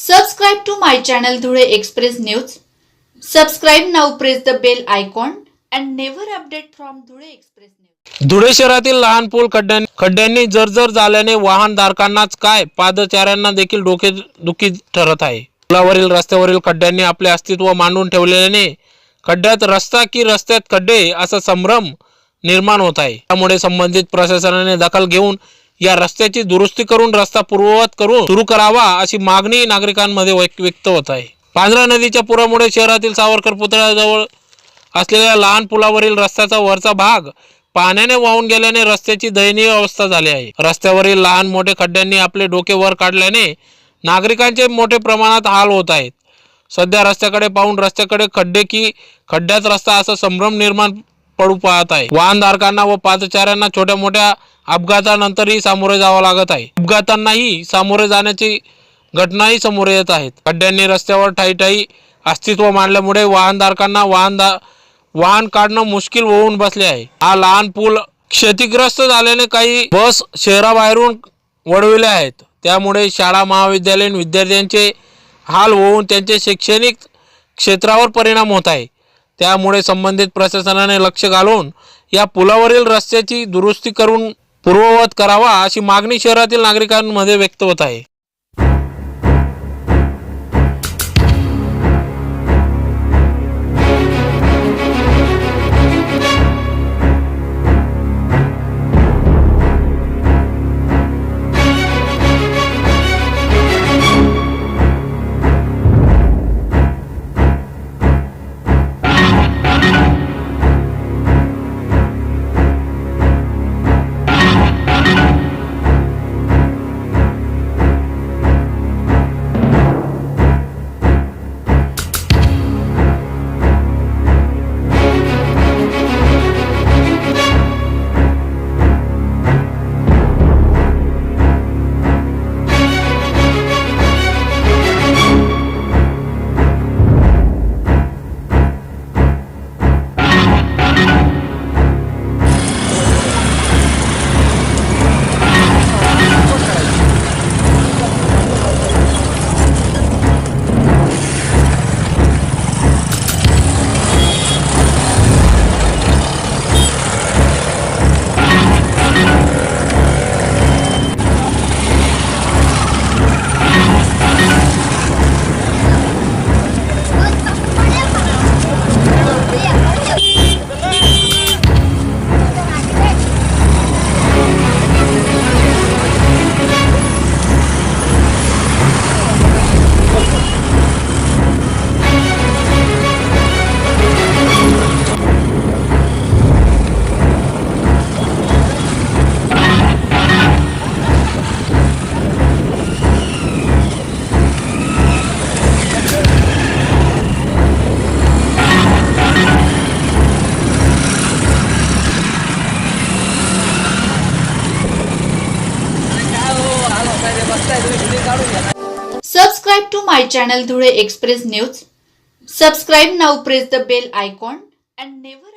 Subscribe to my channel Dhule Express News. Subscribe now, press the bell icon and never update from Dhule Express News. Dhule शहरातील लहान पूल खड्ड्यांनी जर्जर झाल्याने वाहनधारकांनाच काय पादचाऱ्यांना देखील डोकेदुखी ठरत आहे। पुलावरील रस्त्यावरील खड्ड्यांनी आपले अस्तित्व मांडून ठेवल्याने खड्ड्यात रस्ता की रस्त्यात खड्डे असा संभ्रम निर्माण होत आहे। त्यामुळे संबंधित प्रशासनाने दखल घेऊन या रस्त्याची दुरुस्ती करून रस्ता पूर्ववत करून सुरू करावा अशी मागणी नागरिकांमध्ये व्यक्त होत आहे। पांझरा नदीच्या पुरामुळे शहरातील सावरकर पुतळ्याजवळ असलेल्या लहान पुलावरील रस्त्याचा वरचा भाग पाण्याने वाहून गेल्याने रस्त्याची दयनीय अवस्था झाली आहे। रस्त्यावरील लहान मोठे खड्ड्यांनी आपले डोके वर काढल्याने नागरिकांचे मोठे प्रमाणात हाल होत आहेत। सध्या रस्त्याकडे पाहून रस्त्याकडे खड्डे की खड्ड्यात रस्ता असा संभ्रम निर्माण पडू पाहत आहे। वाहनधारकांना व पादचाऱ्यांना छोट्या मोठ्या अपघातानंतरही सामोरे जावं लागत आहे। अपघातांनाही सामोरे जाण्याची घटनाही समोर येत आहेत। खड्ड्यांनी रस्त्यावर ठायी अस्तित्व मांडल्यामुळे वाहनधारकांना वाहन काढणं मुश्किल होऊन बसले आहे। हा लहान पूल क्षतिग्रस्त झाल्याने काही बस शहराबाहेरून वळविल्या आहेत। त्यामुळे शाळा महाविद्यालयीन विद्यार्थ्यांचे हाल होऊन त्यांचे शैक्षणिक क्षेत्रावर परिणाम होत आहे। त्यामुळे संबंधित प्रशासनाने लक्ष घालून या पुलावरील रस्त्याची दुरुस्ती करून पूर्ववत करावा अशी मागणी शहरातील नागरिकांमध्ये व्यक्त होत आहे। Subscribe to my channel Dhule Express News. Subscribe now, press the bell icon and never